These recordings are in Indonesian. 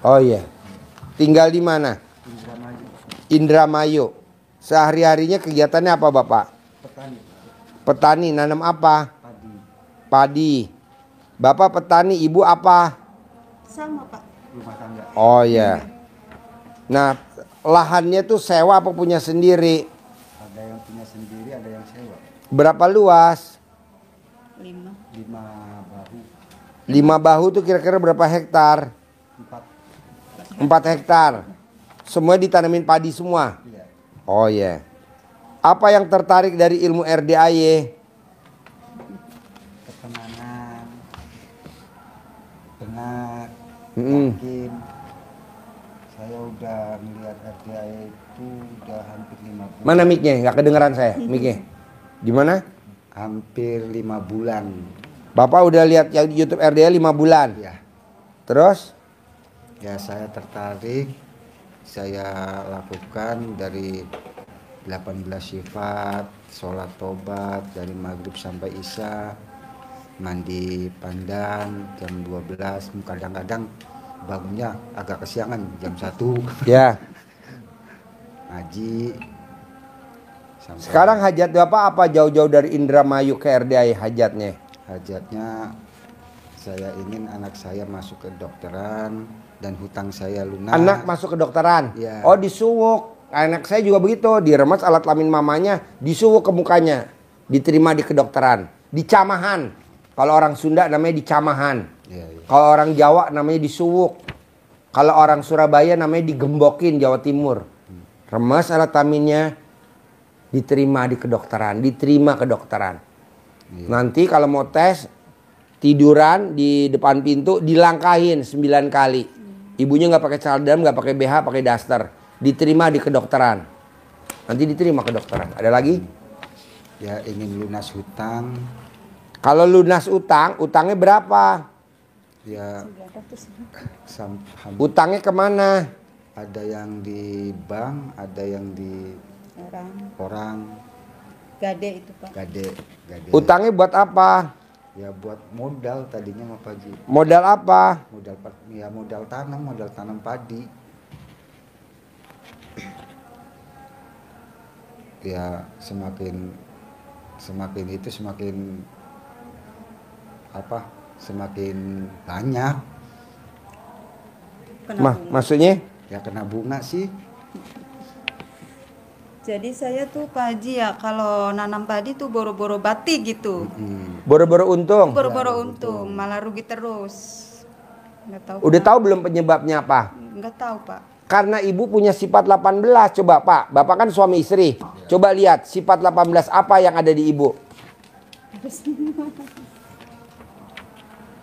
Oh iya. Tinggal di mana? Indramayu. Sehari-harinya kegiatannya apa Bapak? Petani. Petani, nanam apa? Padi. Padi. Bapak petani, ibu apa? Sama Pak. Rumah tangga. Oh iya. Nah, lahannya tuh sewa apa punya sendiri? Ada yang punya sendiri, ada yang sewa. Berapa luas? 5. 5 bahu. 5 bahu tuh kira-kira berapa hektar? 4. 4 hektar. Semua ditanamin padi semua? Iya. Oh iya. Apa yang tertarik dari ilmu RDAY? Ketenangan. Benar. Mm-mm. Yakin. Saya udah melihat RDA itu udah hampir 5 bulan. Mana mic-nya? Nggak kedengeran saya mic-nya. Gimana? Hampir 5 bulan. Bapak udah lihat YouTube RDA 5 bulan. Ya. Terus? Ya saya tertarik. Saya lakukan dari 18 sifat, sholat tobat dari maghrib sampai isya, mandi pandan jam 12, kadang-kadang bangunnya agak kesiangan jam 1. Ya. Ngaji. Sampai Sekarang hajat Bapak apa jauh-jauh dari Indramayu ke RDAY hajatnya? hajatnya saya ingin anak saya masuk ke dokteran dan hutang saya lunas. Anak masuk ke dokteran? Ya. Oh disuwuk. Anak saya juga begitu. Diremas alat kelamin mamanya, disuwuk ke mukanya. Diterima di kedokteran. Dicamahan. Kalau orang Sunda namanya dicamahan. Ya, ya. Kalau orang Jawa namanya disuwuk. Kalau orang Surabaya namanya digembokin, Jawa Timur. Remas alat kelaminnya, diterima di kedokteran. Diterima kedokteran. Ya. Nanti kalau mau tes, tiduran di depan pintu, dilangkahin 9 kali. Ibunya nggak pakai celana dalam, nggak pakai BH, pakai daster. Diterima di kedokteran. Nanti diterima kedokteran. Ada lagi? Ya ingin lunas hutang. Kalau lunas utang, utangnya berapa? Ya 900. Utangnya kemana? Ada yang di bank, ada yang di orang. Gade itu Pak. Gade. Utangnya buat apa? Ya buat modal tadinya Pak Haji. Modal apa? Modal tanam padi. Ya semakin itu semakin banyak. Kena bunga. Maksudnya? Ya kena bunga sih. Jadi saya tuh Pak Haji ya kalau nanam padi tuh boro-boro bati gitu. Boro-boro untung? Boro-boro untung, malah rugi terus. Nggak tahu. Udah tahu belum penyebabnya apa? Nggak tahu Pak. Karena ibu punya sifat 18. Coba Pak, Bapak kan suami istri. Coba lihat sifat 18 apa yang ada di ibu.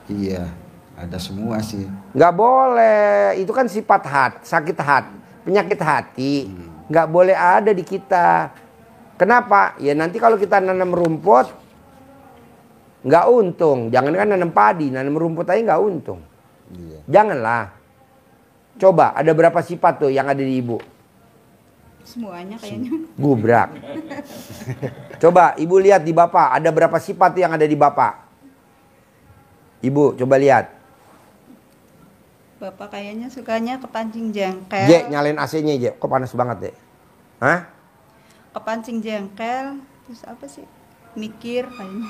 Iya, ada semua sih. Nggak boleh, itu kan sifat sakit hati, penyakit hati. Nggak boleh ada di kita. Kenapa? Ya nanti kalau kita nanam rumput, nggak untung. Jangan kan nanam padi, nanam rumput aja nggak untung. Iya. Janganlah. Coba, ada berapa sifat tuh yang ada di ibu? Semuanya kayaknya. Gubrak. Coba ibu lihat di bapak, ada berapa sifat tuh yang ada di bapak? Ibu coba lihat. Bapak kayaknya sukanya kepancing jengkel. Je, nyalain AC-nya Je. Kok panas banget deh? Hah? Kepancing jengkel. Terus apa sih? Mikir kayaknya.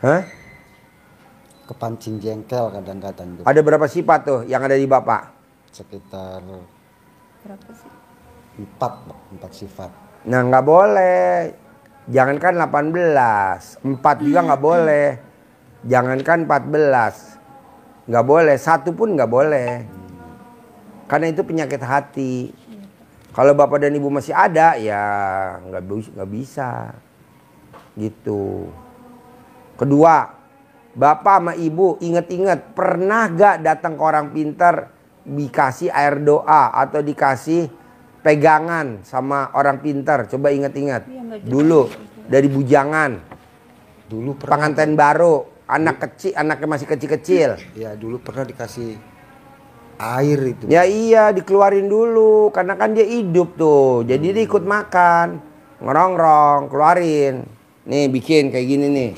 Hah? Kepancing jengkel kadang-kadang tuh. Ada berapa sifat tuh yang ada di bapak? Sekitar Berapa sih? 4 sifat. Nah nggak boleh. Jangankan 18. 4 juga nggak boleh. Jangankan 14. Nggak boleh. 1 pun nggak boleh. Karena itu penyakit hati. Kalau bapak dan ibu masih ada ya nggak bisa. Gitu. Kedua, bapak sama ibu inget-inget pernah gak datang ke orang pintar dikasih air doa atau dikasih pegangan sama orang pintar? Coba inget-inget. Dulu dari bujangan. Dulu pernah. Pengantin baru, anak kecil, anaknya masih kecil-kecil. Ya dulu pernah dikasih air itu. Ya iya dikeluarin dulu karena kan dia hidup tuh. Jadi dia ikut makan, ngerongrong, keluarin. Nih bikin kayak gini nih.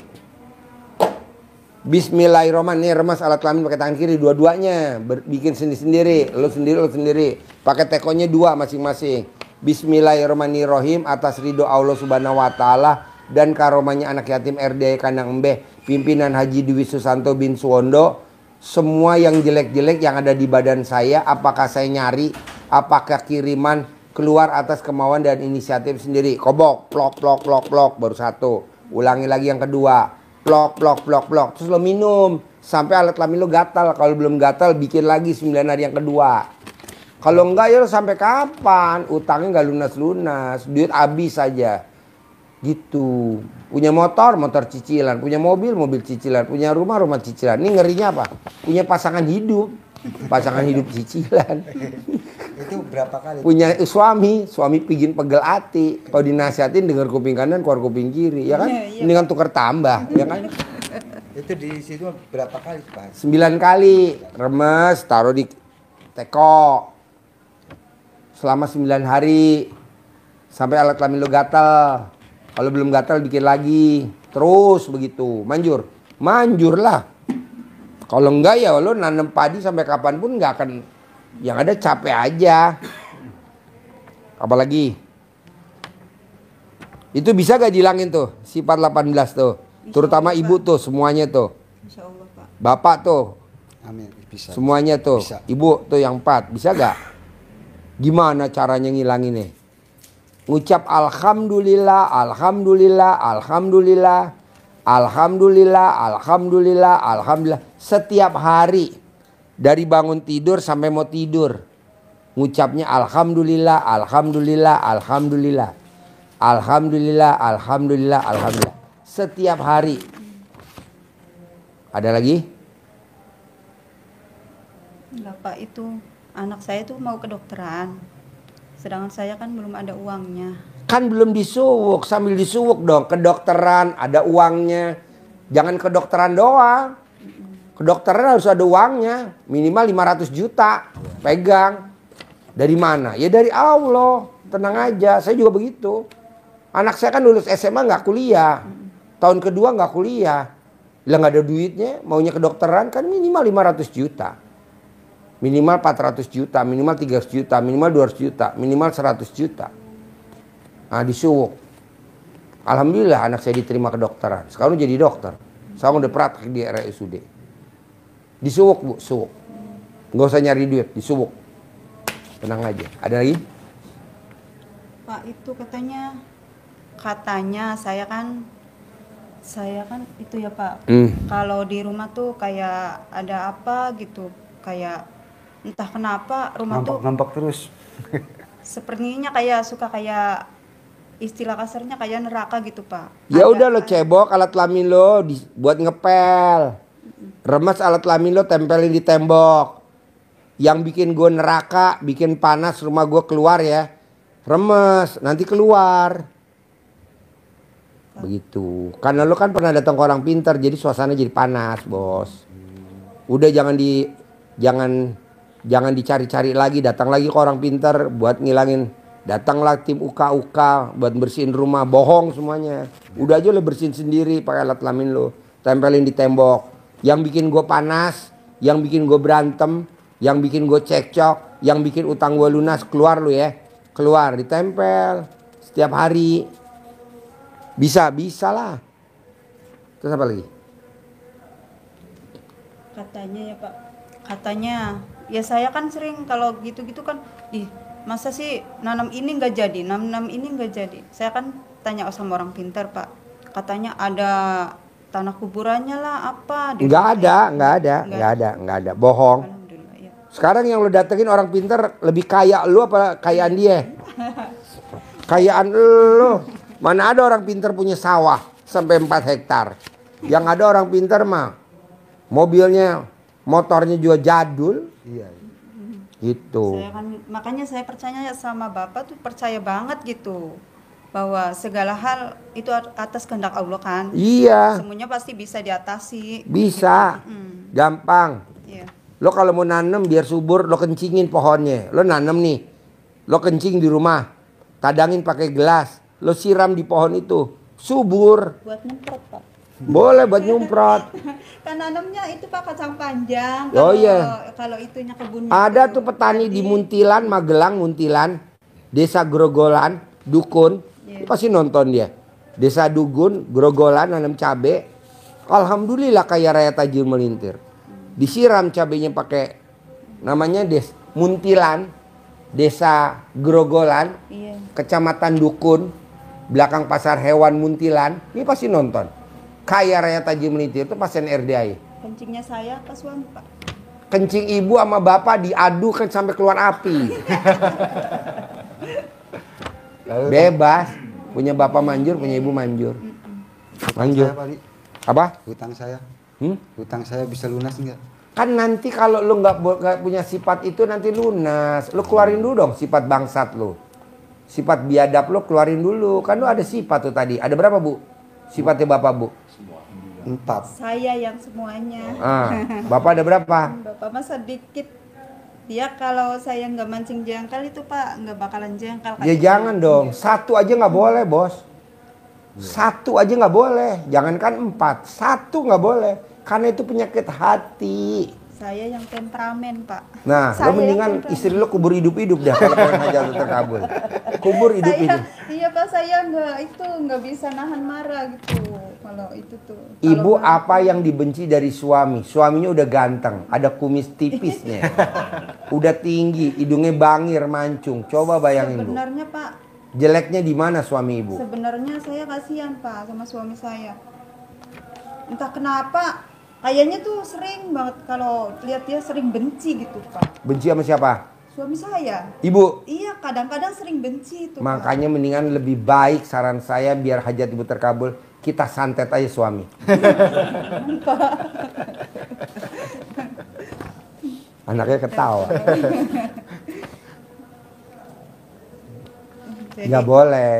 Bismillahirrahmanirrahim. Nih remas alat kelamin pakai tangan kiri dua-duanya. Bikin sendiri-sendiri. Lo sendiri. Pakai tekonya 2 masing-masing. Bismillahirrahmanirrahim atas ridho Allah Subhanahu wa taala dan karomanya anak yatim RD Kandang Embeh, pimpinan Haji Dwi Susanto bin Suwondo. Semua yang jelek-jelek yang ada di badan saya, apakah saya nyari, apakah kiriman, keluar atas kemauan dan inisiatif sendiri. Kobok, plok, baru 1. Ulangi lagi yang kedua. Plok. Terus lo minum sampai alat kelamin lo gatal. Kalau belum gatal bikin lagi 9 hari yang kedua. Kalau enggak ya lo sampai kapan? Utangnya nggak lunas-lunas, duit habis saja. Gitu. Punya motor cicilan, punya mobil cicilan, punya rumah cicilan. Ini ngerinya apa? Punya pasangan hidup cicilan. Itu berapa kali? Punya suami pigin pegel hati. Kalau dinasihatin denger kuping kanan, keluar kuping kiri, ya kan? Iya. Mendingan tuker tambah, ya kan? Itu di situ berapa kali, Pak? 9 kali remes, taruh di teko selama 9 hari sampai alat kelamin lo gatal. Kalau belum gatal bikin lagi, terus begitu. Manjur lah. Kalau enggak ya lo nanam padi sampai kapanpun nggak akan. Yang ada capek aja. Apalagi itu bisa gak dihilangin tuh sifat 18 tuh. Terutama ibu tuh semuanya tuh. Insya Allah, Pak. Bapak tuh. Amin, bisa. Semuanya tuh. Bisa. Ibu tuh yang 4. Bisa gak? Gimana caranya ngilanginnya? Ngucap alhamdulillah. Setiap hari. Dari bangun tidur sampai mau tidur. Ngucapnya alhamdulillah. Setiap hari. Ada lagi? Enggak, Pak, itu anak saya tuh mau kedokteran. Sedangkan saya kan belum ada uangnya. Kan belum disuwuk, sambil disuwuk dong. Kedokteran ada uangnya. Jangan kedokteran doang. Kedokteran harus ada uangnya. Minimal 500 juta. Pegang. Dari mana? Ya dari Allah. Tenang aja, saya juga begitu. Anak saya kan lulus SMA nggak kuliah. Tahun kedua nggak kuliah. Lah nggak ada duitnya, maunya kedokteran kan minimal 500 juta. Minimal 400 juta, minimal 300 juta, minimal 200 juta, minimal 100 juta. Nah disuwuk. Alhamdulillah anak saya diterima kedokteran. Sekarang jadi dokter. Sekarang udah praktek di RSUD. Disuwuk bu, suwuk. Nggak usah nyari duit, disuwuk. Tenang aja. Ada lagi? Pak, itu katanya saya kan itu ya Pak. Kalau di rumah tuh kayak ada apa gitu, kayak entah kenapa rumah tuh Ngambek terus. sepertinya kayak suka kayak istilah kasarnya kayak neraka gitu Pak. Ya udah lo cebok alat kelamin lo buat ngepel. Remes alat kelamin lo tempelin di tembok. Yang bikin gue neraka, bikin panas rumah gue keluar ya. Remes, nanti keluar. Begitu. Karena lo kan pernah datang ke orang pintar, jadi suasana jadi panas, bos. Udah jangan dicari-cari lagi, datang lagi ke orang pintar buat ngilangin. Datanglah tim UK buat bersihin rumah, bohong semuanya. Udah aja lo bersihin sendiri pakai alat kelamin lo, tempelin di tembok. Yang bikin gue panas, yang bikin gue berantem, yang bikin gue cekcok, yang bikin utang gue lunas, keluar lo ya. Keluar, ditempel setiap hari. Bisa lah. Terus apa lagi? Katanya ya Pak, ya saya kan sering kalau gitu-gitu kan, masa sih nanam ini nggak jadi, nanam ini nggak jadi. Saya kan tanya sama orang pintar Pak, katanya ada tanah kuburannya lah apa. Nggak ada, bohong. Alhamdulillah, ya. Sekarang yang lo datengin orang pintar lebih kaya lu apa kayaan dia? Kayaan lo. Mana ada orang pintar punya sawah sampai 4 hektar. Yang ada orang pintar mah mobilnya, motornya juga jadul. Iya. Gitu. Makanya saya percaya sama Bapak tuh, percaya banget gitu. Bahwa segala hal itu atas kehendak Allah kan. Iya. Semuanya pasti bisa diatasi. Bisa. Gitu. Gampang. Iya. Lo kalau mau nanam biar subur, lo kencingin pohonnya. Lo nanam nih. Lo kencing di rumah. Tadangin pakai gelas. Lo siram di pohon itu. Subur. Buat nyemprot Pak. Boleh buat nyemprot. Kan nanamnya itu Pak kacang panjang. Oh, Kalau iya. kalau itunya kebunnya. Ada itu. tuh petani di Jadi, Muntilan, Magelang, Muntilan, Desa Grogolan, Dukun. Iya. Lu pasti nonton dia. Desa Dugun, Grogolan, nanam cabe. Alhamdulillah kaya raya tajir melintir. Disiram cabenya pakai namanya Muntilan, Desa Grogolan, iya. Kecamatan Dukun, belakang pasar hewan Muntilan. Ini pasti nonton. Kaya raya tajir melintir itu pasien RDI. Kencingnya saya ke suami Pak. Kencing ibu sama bapak diadu kan sampai keluar api. Lalu, Bebas. Punya bapak manjur, punya ibu manjur. Manjur. saya, Pak, Li, Apa? hutang saya. Hmm? Hutang saya bisa lunas enggak? Kan nanti kalau lu nggak punya sifat itu nanti lunas. Lu keluarin dulu dong sifat bangsat lu. Sifat biadab lu keluarin dulu. Kan lu ada sifat tuh tadi. Ada berapa, Bu? Sifatnya bapak, Bu? 4. Saya yang semuanya. Ah, bapak ada berapa? Bapak mah sedikit. Dia kalau saya nggak mancing jengkal itu Pak nggak bakalan jengkal. Ya jangan dong. Satu aja nggak boleh, Bos. Satu aja nggak boleh. Jangankan 4. Satu nggak boleh. Karena itu penyakit hati. Saya yang temperamen Pak. Nah, Saya lo mendingan yang istri lo kubur hidup-hidup dah kalau pengen hajat terkabul. Kubur hidup-hidup. Iya Pak, saya nggak bisa nahan marah gitu. Kalau itu tuh. Ibu Kalau apa yang dibenci dari suami? Suaminya udah ganteng, ada kumis tipisnya. Udah tinggi, hidungnya bangir, mancung. Coba bayangin, Bu. sebenarnya Pak, Jeleknya di mana suami ibu? sebenarnya saya kasihan Pak sama suami saya. Entah kenapa, kayaknya tuh sering banget kalau lihat dia sering benci gitu Pak. Benci sama siapa? Suami saya. Ibu. Iya, kadang-kadang sering benci itu. Pak. Makanya mendingan lebih baik saran saya biar hajat ibu terkabul, kita santet aja suami. Anaknya ketawa. Jadi, Nggak boleh.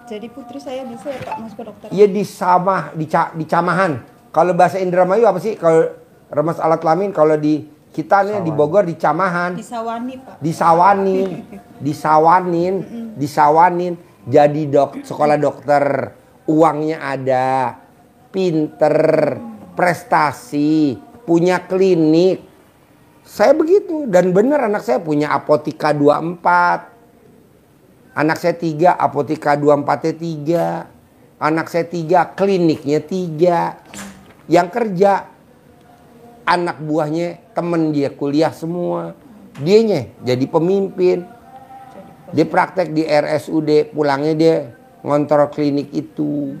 jadi putri saya bisa ya Pak masuk ke dokter? Iya di camahan. Kalau bahasa Indramayu apa sih? Kalau remas alat kelamin, kalau di kita nih di Bogor di camahan, Disawani Pak. disawanin. Jadi sekolah dokter, uangnya ada, pinter, prestasi, punya klinik. Saya begitu dan benar anak saya punya apotika 24. Anak saya 3, apotika 24-nya 3. Anak saya 3, kliniknya 3. Yang kerja, anak buahnya, temen dia kuliah semua. Dianya jadi pemimpin. Dia praktek di RSUD, pulangnya dia ngontrol klinik itu.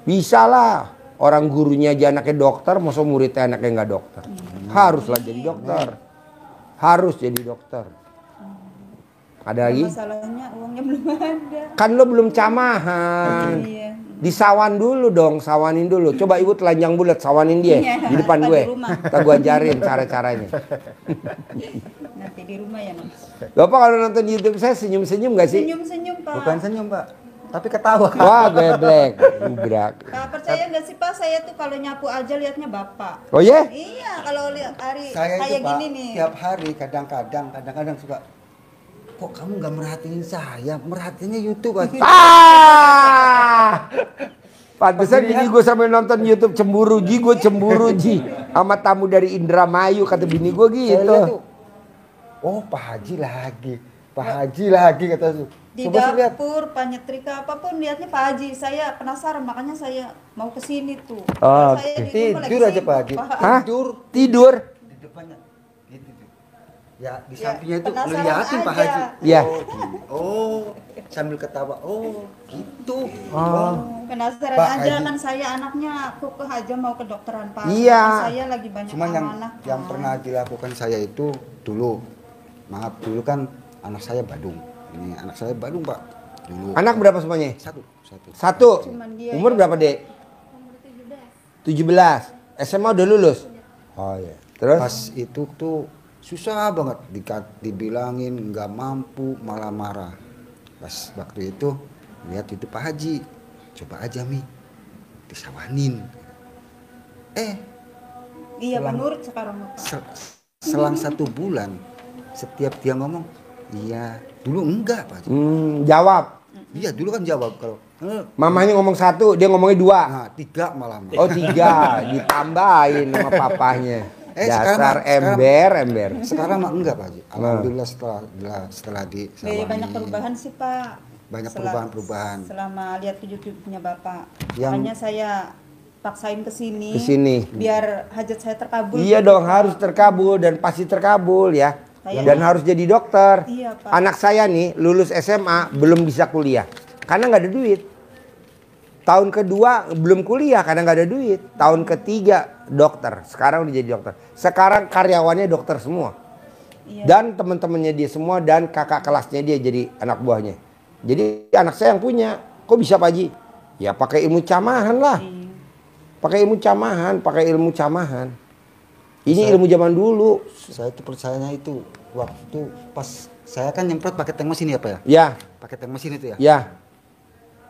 Bisa lah. Orang gurunya aja anaknya dokter, masa muridnya anaknya nggak dokter. Haruslah jadi dokter. Harus jadi dokter. Ada lagi? Masalahnya uangnya belum ada. Kan lo belum camahan. Iya. Disawan dulu dong, sawanin dulu. Coba ibu telanjang bulat, sawanin dia Iya, di depan di gue. rumah. Ntar gue ajarin cara-caranya. Nanti di rumah ya Mas. Bapak kalau nonton YouTube saya senyum-senyum gak sih? Senyum-senyum Pak. Bukan senyum, Pak, tapi ketawa. Wah, geblek, gubrak. Pak percaya nggak sih Pak, saya tuh kalau nyapu aja liatnya Bapak. Oh ya? Iya, kalau lihat hari Saya kayak itu, Pak, gini nih. tiap hari kadang-kadang suka, kok kamu nggak merhatiin saya? Merhatiinnya YouTube aja. Ah! Pantesan bini gue sampai nonton YouTube cemburu ji, gue cemburu ji sama tamu dari Indramayu kata bini gue Saya lihat gitu. tuh, oh Pak Haji lagi kata tuh. Di Coba sih lihat. dapur, Pak nyetrika apapun lihatnya Pak Haji. Saya penasaran makanya saya mau ke sini tuh. Oh, Saya di rumah lagi Tidur aja sibuk, Pak Haji. Hah? Tidur Tidur? di depannya. Gitu tuh. Ya di Ya, sampingnya itu penasaran ngeliatin Pak aja. Haji. Ya. Oh, sambil ketawa. Oh, gitu. Oh. Penasaran Pak aja Haji. kan saya anaknya kekeh aja mau ke dokteran Pak. Iya. Saya lagi banyak Cuman amanah. yang Pak. pernah dilakukan saya itu dulu. Maaf, dulu kan anak saya Badung. Ini anak saya Badung, Pak. Dulu. Anak berapa semuanya? Satu. Satu. Cuman dia Umur yang- berapa, Dek? 17. SMA udah lulus? Oh iya. Terus? Pas itu tuh susah banget dibilangin nggak mampu malah marah. Pas waktu itu lihat itu Pak Haji, coba aja Mi disawanin. Iya Selang- menurut sekarang Pak. Selang 1 bulan setiap dia ngomong iya, dulu enggak Pak Haji. Jawab. Iya dulu kan jawab kalau Mamanya ngomong 1, dia ngomongnya 2. nah 3 malah. Oh 3, ditambahin sama papahnya. Dasar sekarang- ember. Sekarang mah enggak Pak Haji. Alhamdulillah setelah di Ya, banyak perubahan sih Pak. Banyak Setelah- perubahan. Selama lihat YouTube-nya Bapak. Yang- Makanya saya paksain ke sini. Ke sini. Biar hajat saya terkabul. Iya gitu, dong, Pak. harus terkabul dan pasti terkabul ya. Kayak- Dan harus jadi dokter. Iya, Pak. Anak saya nih lulus SMA belum bisa kuliah karena nggak ada duit. Tahun kedua belum kuliah karena nggak ada duit. Tahun ketiga dokter. Sekarang udah jadi dokter. Sekarang karyawannya dokter semua. Iya. Dan teman-temannya dia semua dan kakak kelasnya dia jadi anak buahnya. Jadi anak saya yang punya. Kok bisa Pak Haji? Ya pakai ilmu camahan lah. Iya. Pakai ilmu camahan. Ini ilmu zaman dulu. Saya itu percayanya itu waktu pas saya kan nyemprot pakai tank mesin ya Pak ya. Ya, Pakai tank mesin itu ya. ya.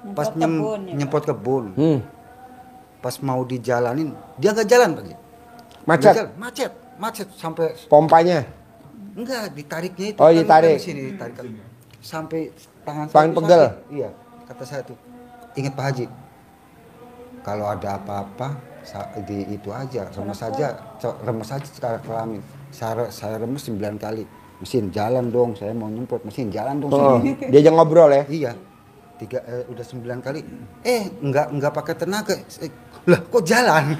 Pas Nyemprot kebun, ya, Pak. nyemprot kebun. Hmm. Pas mau dijalanin, dia nggak jalan Pak Haji. Macet. Nggak jalan, macet sampai Pompanya. enggak ditariknya itu. Oh, kan ditarik. Sini ditarik kan. Sampai tangan Tangan tuh pegel. sakit. Iya, kata saya tuh. Ingat Pak Haji. Kalau ada apa-apa di itu aja, remes saja secara kelamin. Saya remes 9 kali. Mesin jalan dong, saya mau nyemprot mesin jalan dong. Oh, sini. diajak ngobrol ya. Iya. Udah 9 kali. Enggak pakai tenaga. Lah, kok jalan?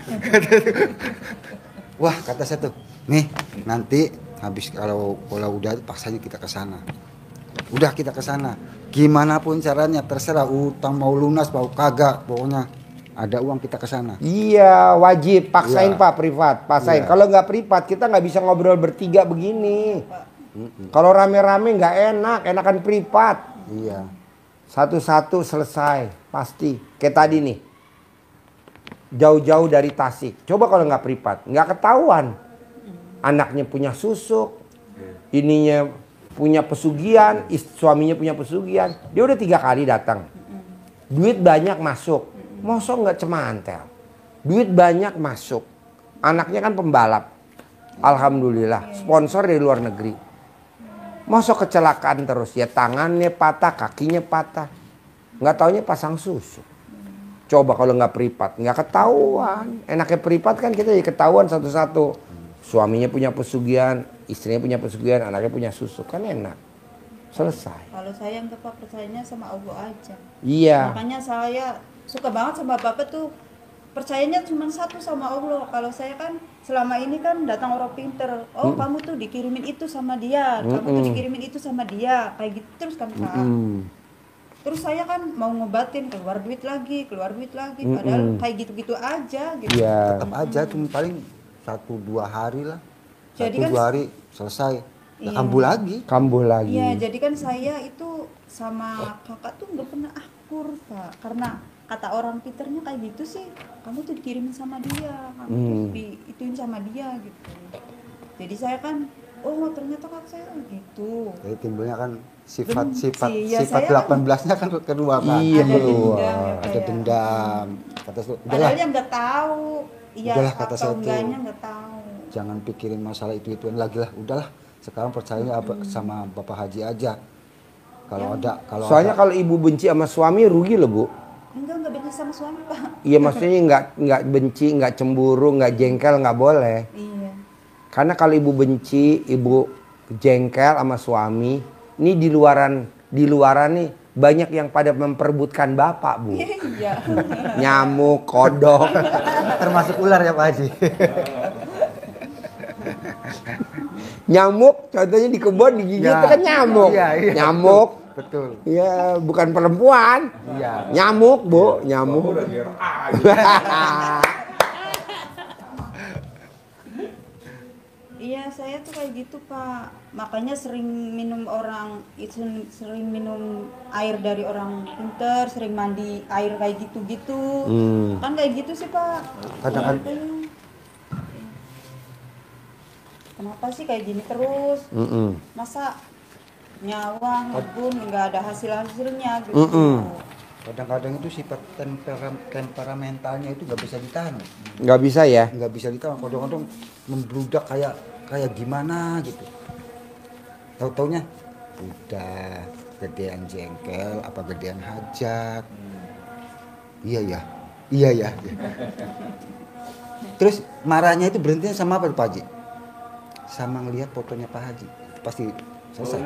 Wah, kata saya tuh. Nih, nanti habis kalau udah paksanya kita ke sana. Udah kita ke sana. Gimana pun caranya terserah utang mau lunas mau kagak, pokoknya ada uang kita ke sana. Iya, wajib paksain Iya. Pak privat, paksain. Iya. Kalau nggak privat kita nggak bisa ngobrol bertiga begini. Kalau rame-rame nggak enak, enakan privat. Iya. Satu-satu selesai, pasti. Kayak tadi nih, jauh-jauh dari Tasik. Coba kalau nggak privat, nggak ketahuan. Anaknya punya susuk, ininya punya pesugihan, suaminya punya pesugihan. Dia udah 3 kali datang. Duit banyak masuk, mosok nggak cemantel. Duit banyak masuk. Anaknya kan pembalap. Alhamdulillah, sponsor dari luar negeri. Mosok kecelakaan terus, ya tangannya patah, kakinya patah. Nggak taunya pasang susu. Coba kalau nggak privat, nggak ketahuan. Enaknya privat kan kita jadi ketahuan satu-satu. Suaminya punya pesugihan, istrinya punya pesugihan, anaknya punya susu, kan enak. Selesai. Kalau saya enggak Pak, percayanya sama Allah aja. Iya. Makanya saya suka banget sama Bapak tuh, percayanya cuma satu sama Allah. Kalau saya kan selama ini kan datang orang pinter. Oh, kamu tuh dikirimin itu sama dia, kamu tuh dikirimin itu sama dia, kayak gitu terus kan Pak. Terus saya kan mau ngobatin, keluar duit lagi. Padahal kayak gitu-gitu aja gitu. Iya. Tetap aja cuma paling 1-2 hari lah. Jadi 1-2 kan- hari selesai. Iya. Kambuh lagi. Kambuh lagi. Iya, jadi kan saya itu sama kakak tuh nggak pernah akur Pak, karena kata orang pinternya kayak gitu sih, kamu tuh dikirimin sama dia, kamu tuh diituin sama dia gitu. Jadi saya kan, oh ternyata kakak saya gitu. Jadi timbulnya kan sifat Benci. Ya, sifat saya 18-nya kan keluar kan. Iya, Ada keluar. dendam ya, Ada kayak. dendam. Kata saya, udahlah, Padahal yang nggak tahu, iya Udahlah, kata atau saya tuh. enggaknya nggak tahu. jangan pikirin masalah itu-ituan lagi lah. Udahlah, sekarang percayanya sama Bapak Haji aja. Kalau ada Soalnya kalau ibu benci sama suami rugi loh Bu. Enggak benci sama suami Pak. Iya maksudnya nggak benci, nggak cemburu, nggak jengkel, nggak boleh. Iya. Karena kalau ibu benci, ibu jengkel sama suami, ini di luaran nih banyak yang pada memperebutkan bapak Bu. Iya. Nyamuk, kodok. termasuk ular ya Pak Haji. Nyamuk, contohnya di kebun digigit Ya. itu kan nyamuk. Iya, iya. Nyamuk. Betul. Iya, bukan perempuan. Iya. Nyamuk, Bu, nyamuk. Iya, saya tuh kayak gitu Pak. Makanya sering minum sering minum air dari orang pinter, sering mandi air kayak gitu-gitu. Kan kayak gitu sih Pak. Kadang-kadang- Makanya, kenapa sih kayak gini terus? Masa nyawa ngebun nggak ada hasilnya gitu. Kadang-kadang itu sifat temperamentalnya itu nggak bisa ditahan. Nggak bisa ya? Nggak bisa ditahan. Kadang-kadang membludak kayak gimana gitu. Tahu-taunya udah gedean jengkel apa gedean hajat. Iya ya. Terus marahnya itu berhentinya sama apa Pak Haji? Sama ngelihat fotonya Pak Haji. Pasti selesai.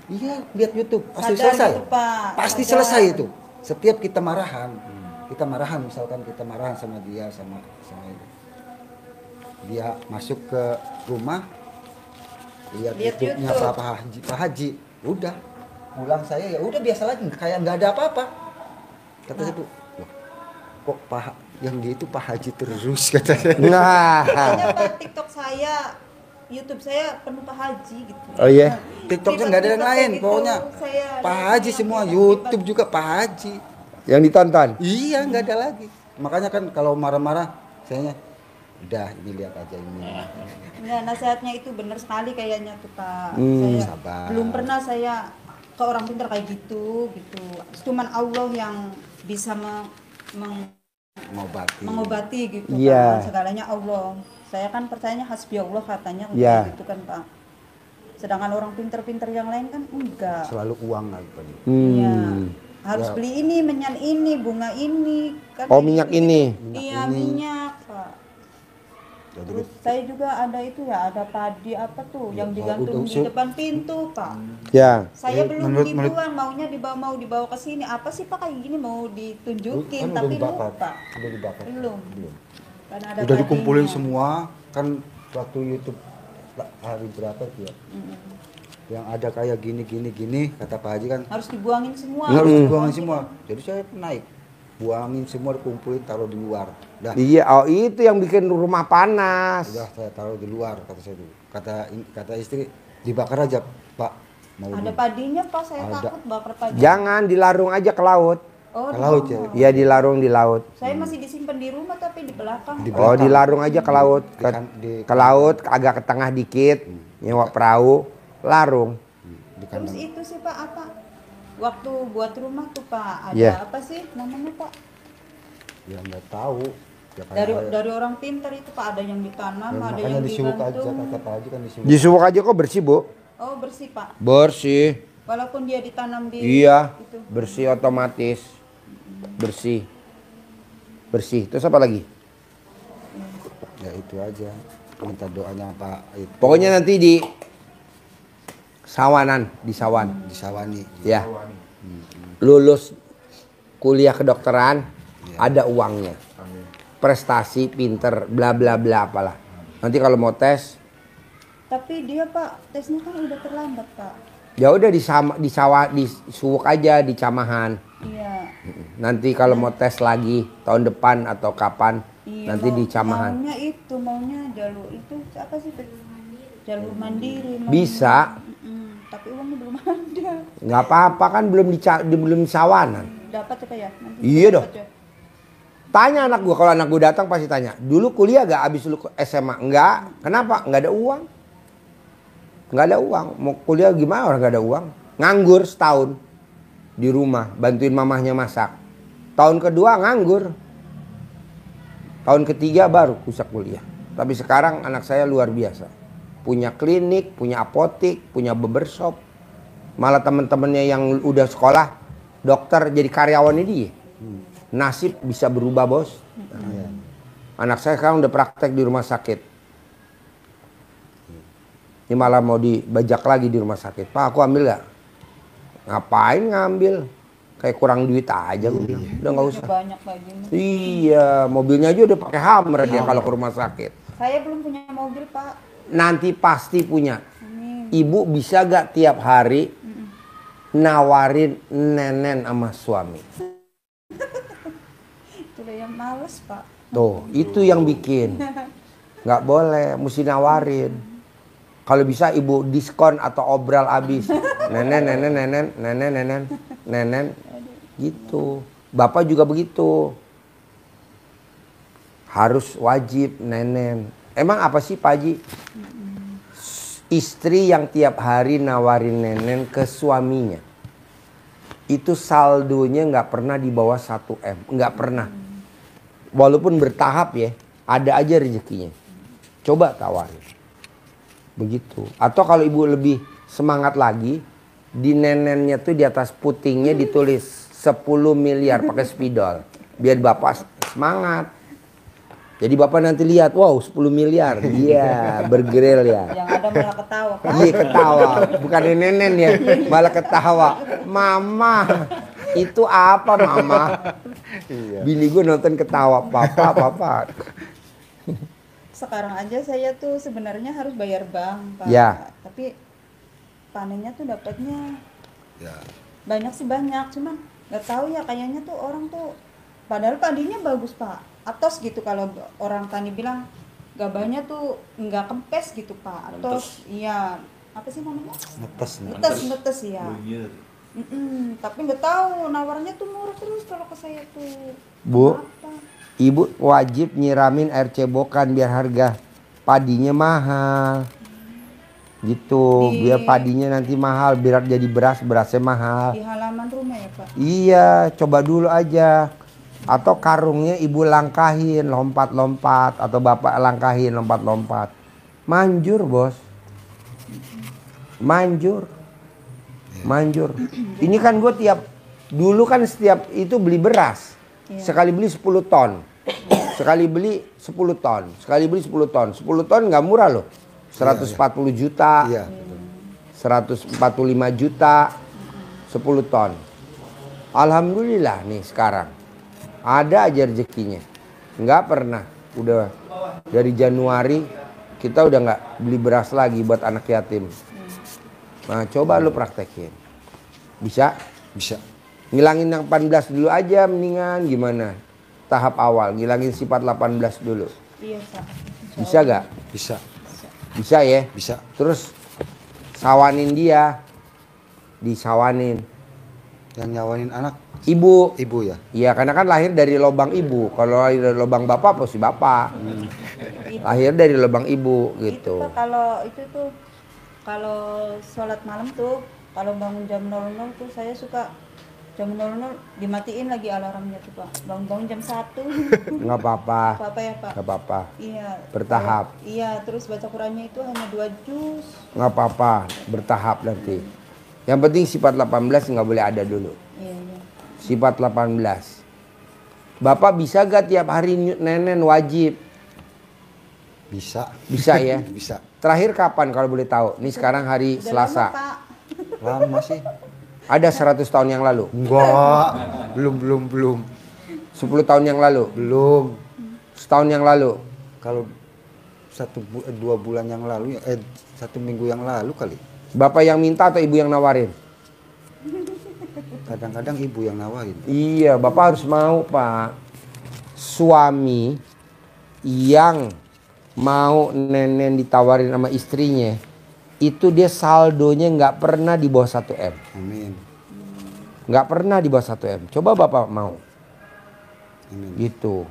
Iya, lihat YouTube pasti Sadar selesai. gitu, Pak. Pasti Sadar. selesai itu. Setiap kita marahan, misalkan kita marahan sama dia sama itu. Dia masuk ke rumah, lihat YouTube-nya YouTube. Pak Haji, udah pulang saya ya udah biasa lagi kayak nggak ada apa-apa. Kata saya tuh, "Loh, kok yang dia itu Pak Haji terus," kata saya. Nah. Makanya Pak, TikTok saya, YouTube saya penuh Pak Haji gitu. Oh iya. TikToknya nggak ada yang lain, gitu, pokoknya saya Pak lihat Haji yang semua, hebat-hebat. YouTube juga Pak Haji. Yang ditonton. Iya nggak ada lagi. Makanya kan kalau marah-marah, sayanya udah ini lihat aja ini. Enggak, nasihatnya itu benar sekali kayaknya tuh Pak. Hmm. Saya Sabar. belum pernah saya ke orang pintar kayak gitu. Cuman Allah yang bisa mengobati gitu Iya. kan. Segalanya Allah. Saya kan percayanya hasbi Allah katanya Iya. gitu kan Pak. Sedangkan orang pintar-pintar yang lain kan enggak. Selalu uang lagi. Iya. Hmm. Harus Ya. beli ini, menyan ini, bunga ini. Kan Oh, kayak minyak gitu. ini. Iya, Minyak ini. minyak Pak. Jadi Terus saya juga ada itu ya, ada padi apa tuh yang digantung udah, di depan pintu Pak. Ya. Saya Eh, belum menurut- dibuang, maunya dibawa ke sini. Apa sih Pak kayak gini mau ditunjukin kan tapi udah dibakar. lupa. Udah dibakar. Belum. Karena ada Udah dikumpulin padinya. semua kan waktu YouTube hari berapa tuh ya? Yang ada kayak gini kata Pak Haji kan Harus dibuangin semua. harus dibuangin semua. Jadi saya naik buangin semua dikumpulin taruh di luar. Dah Iya, oh itu yang bikin rumah panas. udah saya taruh di luar kata saya dulu. Kata istri dibakar aja Pak. Mau Ada di- padinya Pak, saya Ada. takut bakar padi. Jangan dilarung aja ke laut. Oh, Ke di laut bawah. ya. Iya, dilarung di laut. Saya masih disimpan di rumah tapi di belakang. Di Pak. Oh, dilarung aja ke laut. Ke laut agak ke tengah dikit. Nyewa perahu, larung. di Terus kandang. itu sih Pak apa? Waktu buat rumah tuh Pak, ada Iya. apa sih namanya Pak? Ya nggak tahu. Ya, kayak Dari orang pintar itu Pak, ada yang ditanam, ya, ada makanya yang disuwuk aja digantung. kata Pak Haji kan disuwuk. Disuwuk aja kok bersih, Bu. Oh bersih Pak, Bersih. walaupun dia ditanam di Iya, itu. bersih otomatis. Bersih. Bersih. Terus apa lagi? Ya itu aja. Minta doanya Pak itu. Pokoknya nanti di Sawanan, di Sawan. Di Sawani. Ya. Lulus kuliah kedokteran, ada uangnya. Prestasi, pinter, bla bla bla apalah. Nanti kalau mau tes, Tapi dia Pak, tesnya kan udah terlambat Pak. ya udah disuwuk aja di Camahan. Iya. Nanti kalau mau tes lagi tahun depan atau kapan, Iya, nanti di Camahan. Maunya jalur itu apa sih? Jalur mandiri. maunya. Bisa. Tapi uangnya belum ada. Nggak apa-apa kan belum di Sawanan. Dapat ya Pak ya? Nanti Iya dapat dong. ya? Tanya anak gua, kalau anak gua datang pasti tanya, dulu kuliah gak abis lu SMA? Enggak. Kenapa? Nggak ada uang. Nggak ada uang. Mau kuliah gimana orang nggak ada uang? Nganggur setahun di rumah, bantuin mamahnya masak. Tahun kedua nganggur. Tahun ketiga baru pusat kuliah. Tapi sekarang anak saya luar biasa. Punya klinik, punya apotik, punya barbershop. Malah teman-temannya yang udah sekolah dokter jadi karyawannya dia. Nasib bisa berubah, Bos. Anak saya sekarang udah praktek di rumah sakit. Ini malah mau dibajak lagi di rumah sakit. Pak, aku ambil gak? Ngapain ngambil? Kayak kurang duit aja. Gua bilang. Udah nggak usah. Banyak baginya. Iya, mobilnya aja udah pakai Hummer dia kalau ke rumah sakit. Saya belum punya mobil Pak. Nanti pasti punya. Amin. Ibu bisa gak tiap hari nawarin nenen sama suami? Itulah yang males Pak. Tuh, itu yang bikin. Nggak boleh, mesti nawarin. Kalau bisa ibu diskon atau obral habis. Nenen. Gitu. Bapak juga begitu. Harus wajib nenen. Emang apa sih Pak Haji? Istri yang tiap hari nawarin nenen ke suaminya. Itu saldonya nggak pernah di bawah 1 M. Nggak pernah. Walaupun bertahap ya, ada aja rezekinya. Coba tawarin. Begitu. Atau kalau ibu lebih semangat lagi, di nenennya tuh di atas putingnya ditulis 10 miliar pakai spidol. Biar bapak semangat. Jadi bapak nanti lihat, wow 10 miliar. Iya, bergeril ya. Yang ada malah ketawa. Pak. Iya ketawa, bukan nenen ya, malah ketawa. Mama, itu apa mama? Bini gue nonton ketawa, papa. Sekarang aja saya tuh sebenarnya harus bayar bank, Pak. Ya. Tapi panennya tuh dapatnya Ya. banyak sih banyak, cuman nggak tahu ya kayaknya tuh orang tuh padahal padinya bagus, Pak. Atos gitu kalau orang tani bilang gabahnya tuh nggak kempes gitu, Pak. Atos, iya. Apa sih namanya? Netes ya. Tapi nggak tahu nawarnya tuh murah terus kalau ke saya tuh. Bu, Apa? ibu wajib nyiramin air cebokan biar harga padinya mahal. Gitu, biar padinya nanti mahal, biar jadi berasnya mahal. Di halaman rumah ya, Pak. Iya, coba dulu aja. Atau karungnya ibu langkahin, lompat-lompat. Atau bapak langkahin, lompat-lompat. Manjur, bos. Manjur. Ini kan gue dulu kan setiap itu beli beras. Sekali beli 10 ton. Sekali beli 10 ton. 10 ton nggak murah loh. 140 juta. Iya. 145 juta. 10 ton. Alhamdulillah nih sekarang. Ada aja rezekinya. Nggak pernah. Udah dari Januari kita udah nggak beli beras lagi buat anak yatim. Nah coba lu praktekin. Bisa? Bisa. Ngilangin yang 18 dulu aja mendingan gimana? Tahap awal. Ngilangin sifat 18 dulu. Iya, Pak. Bisa gak? Bisa. Bisa ya? Bisa. Terus sawanin dia. Disawanin. Yang nyawanin anak Ibu. ibu ya. Iya karena kan lahir dari lubang ibu. Kalau lahir dari lubang bapak pasti bapak. Lahir dari lubang ibu gitu. Itu Pak, kalau itu tuh kalau sholat malam tuh kalau bangun jam 00 tuh saya suka jam 00 dimatiin lagi alarmnya tuh, Pak. Bangun-bangun jam 1. Nggak apa-apa. Apa ya, Pak? Nggak apa-apa. Iya. Bertahap. Iya, terus baca Qurannya itu hanya 2 juz. Nggak apa-apa. Bertahap nanti. Yang penting sifat 18 nggak boleh ada dulu. Iya, iya. Sifat 18. Bapak bisa gak tiap hari nenen wajib? Bisa. Bisa ya? Bisa. Terakhir kapan kalau boleh tahu? Ini sekarang hari Udah Selasa. lama, Pak. Lama sih. Ada 100 tahun yang lalu? Enggak. Belum. 10 tahun yang lalu? Belum. Setahun yang lalu? Kalau 2 bulan yang lalu 1 minggu yang lalu kali. Bapak yang minta atau ibu yang nawarin? Kadang-kadang ibu yang nawarin. Iya, bapak harus mau, Pak. Suami yang mau nenen ditawarin sama istrinya, itu dia saldonya nggak pernah di bawah 1 M. Amin. Nggak pernah di bawah 1 M. Coba bapak mau. Amin. Gitu.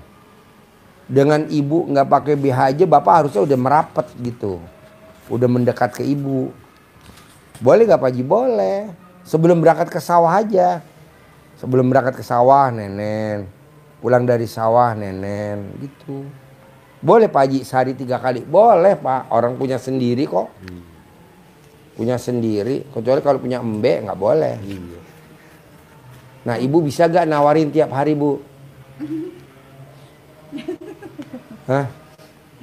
Dengan ibu nggak pakai BH aja, bapak harusnya udah merapat gitu. Udah mendekat ke ibu. Boleh nggak Pak Haji? Boleh. Sebelum berangkat ke sawah aja. Sebelum berangkat ke sawah, nenen. Pulang dari sawah, nenen. Gitu. Boleh Pak Haji sehari 3 kali? Boleh Pak. Orang punya sendiri kok. Punya sendiri. Kecuali kalau punya embe nggak boleh. Iya. Nah ibu bisa gak nawarin tiap hari Bu? Hah?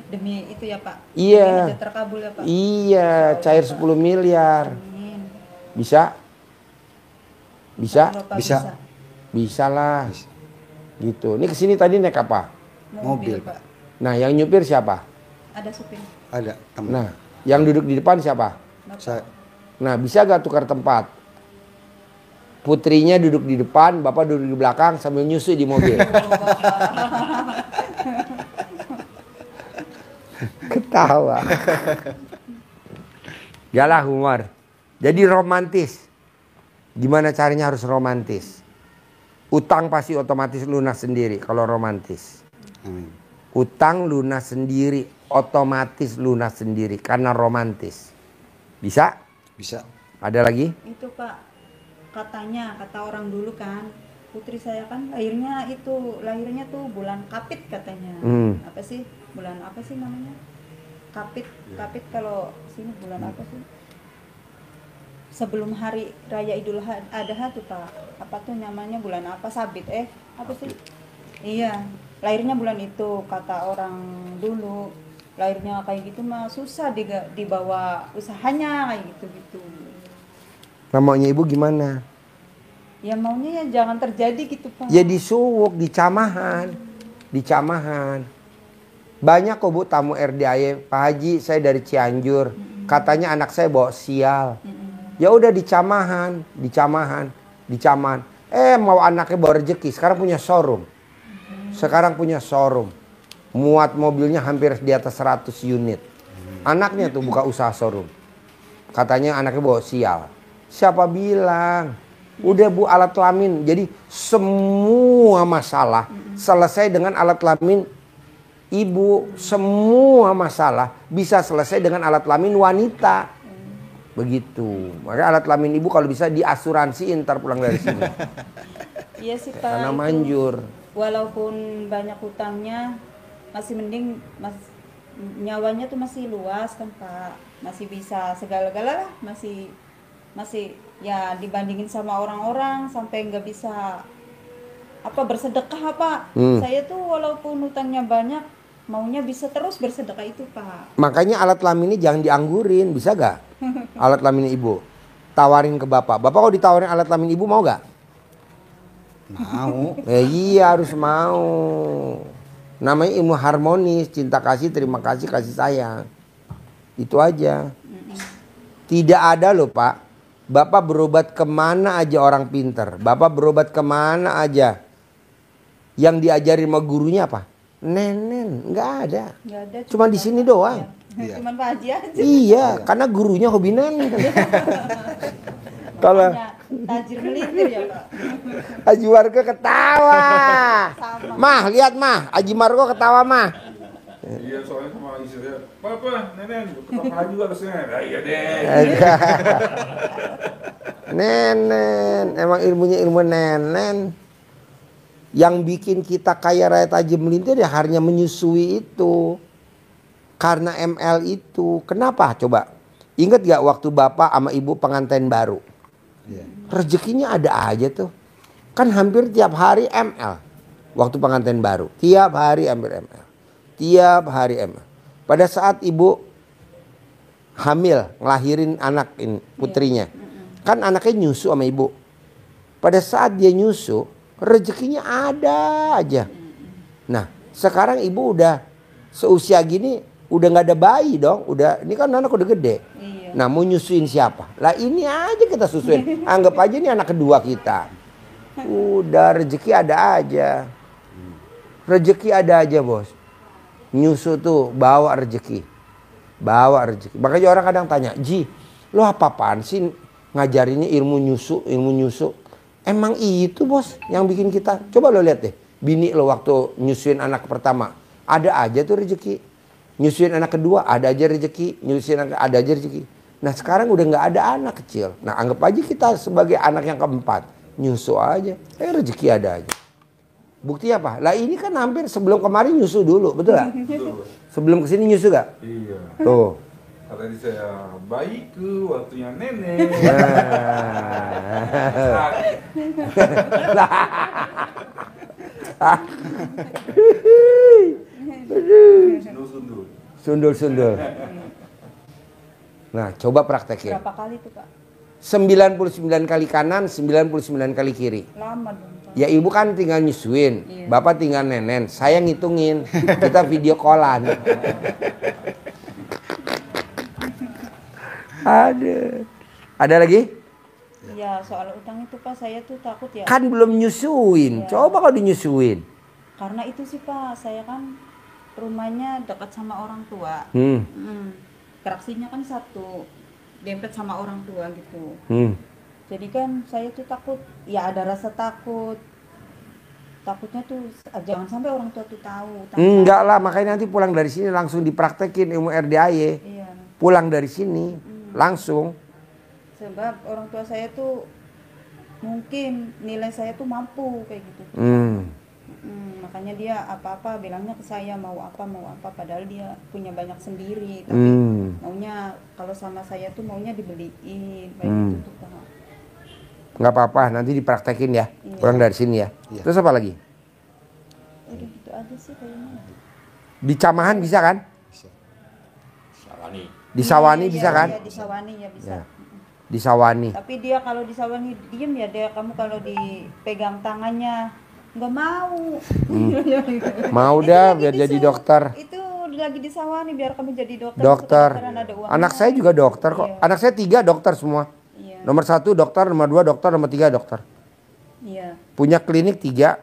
Demi itu ya, Pak. Iya. Demi hajat terkabul ya, Pak. Iya, cair 10 miliar. Amin. Bisa? Bisa? Kalau Pak Bisa. Bisa lah. Gitu. Ini kesini tadi naik apa? Mobil, Pak. Nah, yang nyupir siapa? Ada supir. Ada teman. Nah, yang duduk di depan siapa? Bapak. Saya Nah, bisa gak tukar tempat? Putrinya duduk di depan, bapak duduk di belakang sambil nyusu di mobil. Ketawa. Yalah humor. Jadi romantis. Gimana caranya harus romantis? Utang pasti otomatis lunas sendiri kalau romantis. Amin. Utang lunas sendiri, otomatis lunas sendiri karena romantis. Bisa? Bisa. Ada lagi? Itu Pak, katanya kata orang dulu kan, putri saya kan lahirnya tuh bulan Kapit katanya. Apa sih? Bulan apa sih namanya? Kapit kalau sini bulan apa sih? sebelum hari raya Idul Adha tuh Pak. Apa tuh namanya, bulan apa, Sabit apa sih? Iya, lahirnya bulan itu kata orang dulu. Lahirnya kayak gitu mah susah dibawa usahanya kayak gitu-gitu. Nah, maunya ibu gimana? Ya maunya ya jangan terjadi gitu Pak. Ya disuwuk, dicamahan. Dicamahan. Banyak kok Bu tamu RDAY, Pak Haji saya dari Cianjur. Katanya anak saya bawa sial. Ya udah dicamahan, dicamahan. Mau anaknya bawa rezeki, sekarang punya showroom. Muat mobilnya hampir di atas 100 unit. Anaknya tuh buka usaha showroom. Katanya anaknya bawa sial. Siapa bilang? Udah Bu, alat kelamin. Jadi semua masalah selesai dengan alat kelamin ibu. Semua masalah bisa selesai dengan alat kelamin wanita. Begitu. Makanya alat kelamin ibu kalau bisa diasuransiin ntar pulang dari sini. Iya sih Pak. Karena itu, manjur. walaupun banyak hutangnya, masih mending nyawanya tuh masih luas kan Pak. Masih bisa segala-gala lah, masih ya dibandingin sama orang-orang sampai nggak bisa apa bersedekah Pak. Saya tuh walaupun hutangnya banyak, maunya bisa terus bersedekah itu Pak. Makanya alat kelamin ini jangan dianggurin, bisa gak? Alat kelamin ibu tawarin ke bapak. Bapak kalau ditawarin alat kelamin ibu mau gak? Mau. Iya harus mau. Namanya ilmu harmonis, cinta kasih, terima kasih, kasih sayang. Itu aja. Tidak ada loh Pak. Bapak berobat kemana aja orang pinter. Bapak berobat kemana aja. Yang diajarin sama gurunya apa? Nenen, nggak ada. Nggak ada. Cuma di sini doang. Iya. Cuman Pak Haji aja. Iya, karena gurunya hobi nenen. Kalau Makanya tajir melintir ya Pak. Haji Margo ketawa. Sama. Mah, lihat mah, Haji Margo ketawa mah. Iya, soalnya sama istri saya, Papa, Nenen, ketawa juga harusnya. Nah, iya deh. Nenen, emang ilmunya ilmu nenen. Yang bikin kita kaya raya tajam melintir ya hanya menyusui itu. Karena ML itu. Kenapa? Coba. Ingat gak waktu bapak sama ibu pengantin baru? Iya. Rezekinya ada aja tuh. Kan hampir tiap hari ML. Waktu pengantin baru. Tiap hari hampir ML. Tiap hari ML. Pada saat ibu hamil, ngelahirin anak ini, putrinya. Kan anaknya nyusu sama ibu. Pada saat dia nyusu, rezekinya ada aja. Nah, sekarang ibu udah seusia gini, udah nggak ada bayi dong. Udah, ini kan anak udah gede. Iya. Nah, mau nyusuin siapa? Lah ini aja kita susuin. Anggap aja ini anak kedua kita. Udah rezeki ada aja. Rezeki ada aja bos. Nyusu tuh bawa rezeki. Bawa rezeki. Makanya orang kadang tanya, Ji, lo apa-apaan sih ngajarinnya ilmu nyusu? Emang itu bos yang bikin kita. Coba lo lihat deh. Bini lo waktu nyusuin anak pertama. Ada aja tuh rezeki. Nyusuin anak kedua ada aja rezeki. Nyusuin anak ada aja rezeki. Nah sekarang udah nggak ada anak kecil. Nah anggap aja kita sebagai anak yang keempat. Nyusu aja. Rezeki ada aja. Bukti apa? Lah ini kan hampir sebelum kemarin nyusu dulu. Betul gak? Betul. Sebelum kesini nyusu gak? Iya. Tuh. Kata dia saya, baik ke waktunya nenek. Sundul-sundul. Sundul-sundul. Nah, coba praktekin. Berapa kali tuh Pak? 99 kali kanan, 99 kali kiri. Lama dong Pak. Ya ibu kan tinggal nyusuin, Iya. bapak tinggal nenen. Saya ngitungin, kita video callan. Ada lagi? Ya soal utang itu Pak, saya tuh takut ya. Kan belum nyusuin. Iya. Coba kalau dinyusuin. Karena itu sih Pak, saya kan rumahnya dekat sama orang tua. Traksinya kan satu, dempet sama orang tua gitu. Jadi kan saya tuh takut, ya ada rasa takut. Takutnya tuh jangan sampai orang tua tuh tahu. Enggak lah, makanya nanti pulang dari sini langsung dipraktekin ilmu RDAY. Iya. Pulang dari sini langsung. Sebab orang tua saya tuh mungkin nilai saya tuh mampu kayak gitu. Makanya dia apa-apa bilangnya ke saya mau apa padahal dia punya banyak sendiri tapi maunya kalau sama saya tuh maunya dibeliin kayak gitu tuh Pak. Nggak apa-apa, nanti dipraktekin ya. Iya. Pulang dari sini ya. Iya. Terus apa lagi? Udah gitu aja sih kayaknya. Di Camahan bisa kan? Bisa. Sawani. Di Sawani Iya, bisa kan? iya, di Sawani ya bisa. Ya. Di Sawani. Tapi dia kalau di Sawani diem ya dia kamu kalau dipegang tangannya nggak mau. Mau Itu dah lagi biar di jadi Saw- dokter. Itu lagi di Sawani biar kamu jadi dokter. Dokter. Kedokteran ada uangnya. Anak saya juga dokter kok. Iya. Anak saya 3 dokter semua. Iya. Nomor 1 dokter, nomor 2 dokter, nomor 3 dokter. Iya. Punya klinik 3,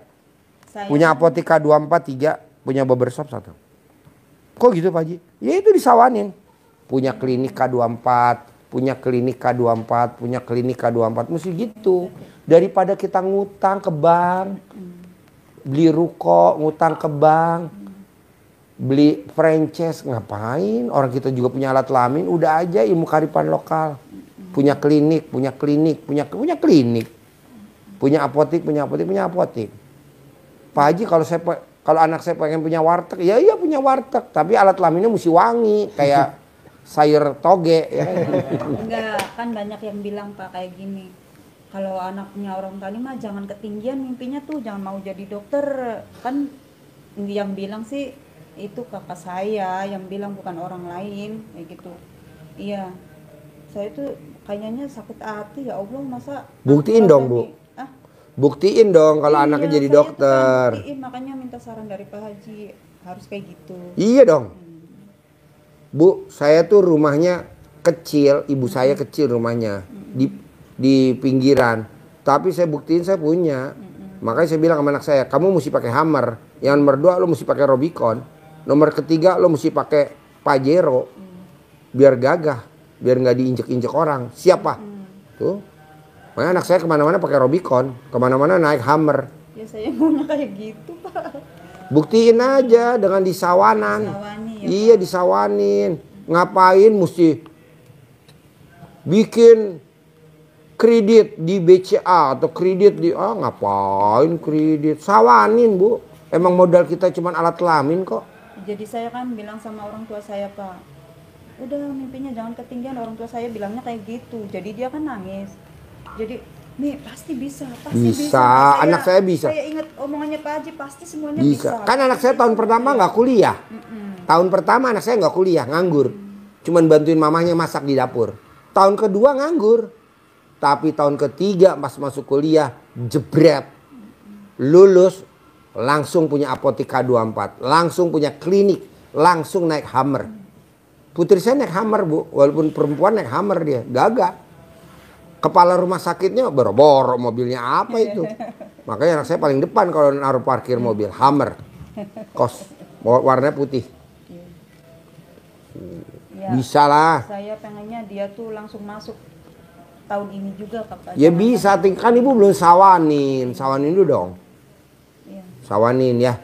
Saya punya apotek K24 3, punya barbershop 1. Kok gitu Pak Haji? Ya itu disawanin. Punya klinik K24, punya klinik K24, punya klinik K24. Mesti gitu. Daripada kita ngutang ke bank, beli ruko, ngutang ke bank, beli franchise, ngapain? Orang kita juga punya alat kelamin, udah aja ilmu kearifan lokal. Punya klinik, punya klinik, punya klinik. Punya apotek, punya apotek, punya apotek. Pak Haji kalau anak saya pengen punya warteg, ya iya punya warteg, tapi alat kelaminnya mesti wangi kayak sayur toge ya. enggak kan banyak yang bilang Pak kayak gini. Kalau anaknya orang tani mah jangan ketinggian mimpinya tuh, jangan mau jadi dokter. Kan yang bilang sih itu kakak saya yang bilang bukan orang lain kayak gitu. Iya. Saya tuh kayaknya sakit hati ya Allah masa Buktiin keluarga dong, Bu. nih- Ah, Buktiin dong kalau iya, anaknya jadi saya tuh dokter. kan buktiin, makanya minta saran dari Pak Haji harus kayak gitu. Iya dong. Bu, saya tuh rumahnya kecil, ibu saya kecil rumahnya di pinggiran. Tapi saya buktiin saya punya. Makanya saya bilang sama anak saya, kamu mesti pakai Hummer. Yang nomor 2 lo mesti pakai Rubicon. Nomor ketiga lo mesti pakai Pajero. Biar gagah, biar nggak diinjek-injek orang. Siapa? Tuh. Makanya anak saya kemana-mana pakai Rubicon, kemana-mana naik Hummer. Ya saya maunya kayak gitu Pak. Buktiin aja dengan disawanan. Sawani ya, Iya disawanin. Ngapain mesti bikin kredit di BCA atau kredit di ngapain kredit? Sawanin Bu. Emang modal kita cuma alat kelamin kok. Jadi saya kan bilang sama orang tua saya Pak, udah mimpinya jangan ketinggian, orang tua saya bilangnya kayak gitu. Jadi dia kan nangis. Jadi nih pasti bisa, pasti Bisa, bisa. anak saya bisa. Saya ingat omongannya Pak Haji pasti semuanya Bisa. bisa. Kan anak saya tahun pertama nggak kuliah. Tahun pertama anak saya nggak kuliah, nganggur. Cuman bantuin mamahnya masak di dapur. Tahun kedua nganggur. Tapi tahun ketiga pas masuk kuliah, jebret. Lulus, langsung punya apotek K24. Langsung punya klinik. Langsung naik Hummer. Putri saya naik Hummer Bu. Walaupun perempuan naik Hummer dia. Gagah. Kepala rumah sakitnya boro-boro mobilnya apa itu. Makanya anak saya paling depan kalau naruh parkir mobil. Hummer. Kos. Warnanya putih. Ya, Bisa lah. saya pengennya dia tuh langsung masuk tahun ini juga Pak. Ya bisa. Kan ibu belum sawanin. Sawanin dulu dong. Iya. Sawanin ya.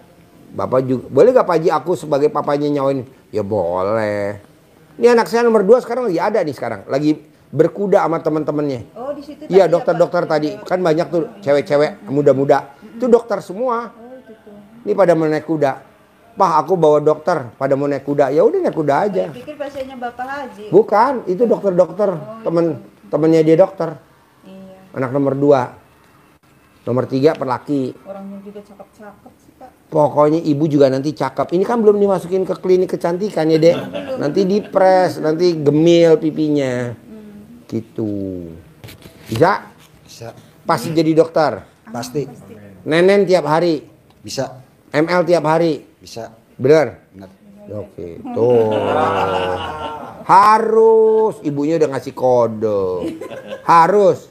Bapak juga. Boleh gak Pak Haji aku sebagai papanya nyawain? Ya boleh. Ini anak saya nomor 2 sekarang lagi ada nih sekarang. Lagi berkuda sama teman-temannya. Oh, di situ Iya tadi ya, dokter-dokter Pak? tadi. Kan banyak tuh cewek-cewek muda-muda. Itu dokter semua. Oh, itu tuh. Ini pada mau naik kuda. Pak aku bawa dokter pada mau naik kuda. Ya udah naik kuda aja. Saya pikir pasiennya Bapak Haji. Bukan, itu dokter-dokter. Temennya dia dokter. Iya. Anak nomor 2. Nomor 3 pelaki. Orangnya juga cakep-cakep sih Pak. Pokoknya ibu juga nanti cakep. Ini kan belum dimasukin ke klinik kecantikan ya dek. Nanti dipres, nanti gemil pipinya. Gitu. Bisa? Bisa. Pasti jadi dokter. Pasti. Nenen tiap hari. Bisa. ML tiap hari. Bisa. Bener? Benar. Oke. Tuh. Harus. Ibunya udah ngasih kode. Harus.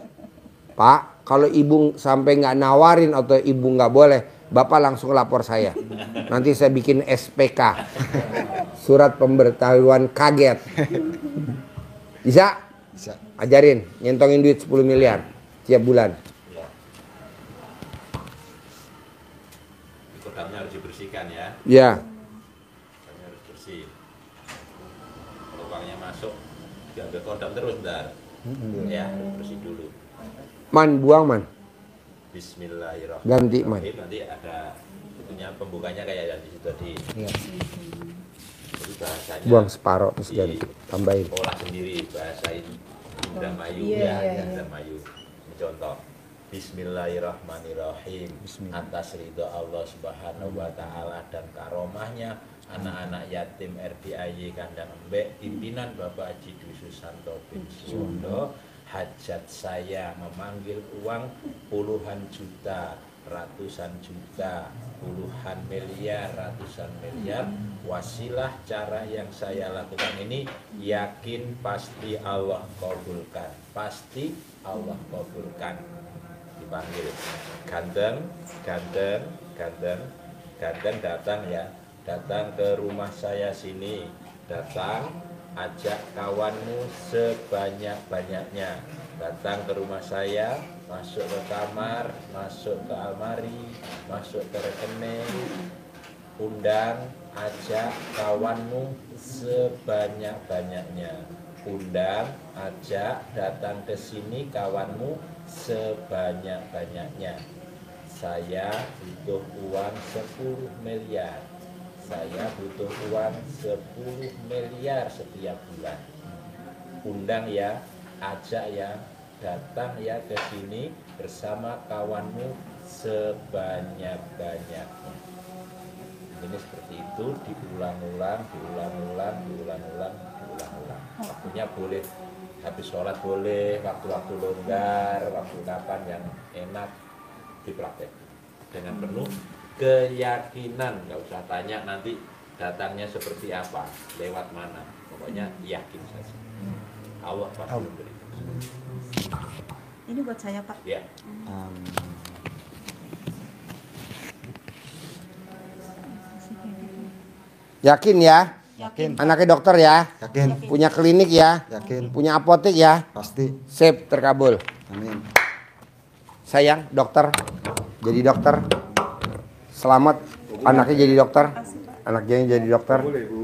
Pak, kalau ibu sampai nggak nawarin atau ibu nggak boleh, Bapak langsung lapor saya. Nanti saya bikin SPK. Surat pemberitahuan kaget. Bisa? Bisa. Ajarin, nyentongin duit 10 miliar tiap bulan. Kodamnya harus dibersihkan ya. Ya. Kodamnya harus bersih. Kalau uangnya masuk, diambil kodam terus bentar. Ya, bersih dulu. Man, buang man. Bismillahirrahmanirrahim. Ganti, Man. Nanti ada waktunya pembukanya kayak yang di situ tadi. Iya. Jadi bahasanya Buang separuh terus ganti, tambahin. olah sendiri, bahasain Indramayu Iya, ya, iya, Indramayu. Ini contoh. Bismillahirrahmanirrahim. Atas ridho Allah Subhanahu wa taala dan karomahnya anak-anak yatim RDIY Kandang Embek pimpinan Bapak Haji Dwi Susanto bin Suwondo, hajat saya memanggil uang puluhan juta, ratusan juta, puluhan miliar, ratusan miliar. Wasilah cara yang saya lakukan ini yakin pasti Allah kabulkan, pasti Allah kabulkan. Dipanggil ganteng, ganteng, ganteng, ganteng datang ya, datang ke rumah saya sini, datang ajak kawanmu sebanyak-banyaknya, datang ke rumah saya, masuk ke kamar, masuk ke almari, masuk ke rekening, undang, ajak kawanmu sebanyak-banyaknya, undang, ajak, datang ke sini kawanmu sebanyak-banyaknya. Saya butuh uang 10 miliar. Saya butuh uang 10 miliar setiap bulan. Undang ya, ajak ya, datang ya ke sini bersama kawanmu sebanyak-banyaknya. Ini seperti itu diulang-ulang, diulang-ulang, diulang-ulang, diulang-ulang. Waktunya boleh habis sholat boleh, waktu-waktu longgar, waktu kapan yang enak dipraktek dengan penuh keyakinan. Nggak usah tanya nanti datangnya seperti apa, lewat mana, pokoknya yakin saja Allah pasti memberi. Ini buat saya, Pak. Ya. Yakin ya? Yakin. Anaknya dokter ya? Yakin. Punya klinik ya? Yakin. Punya apotek ya? Pasti. Sip, terkabul. Amin. Sayang, dokter. Jadi dokter. Selamat anaknya jadi dokter. Anaknya jadi dokter. Boleh Bu.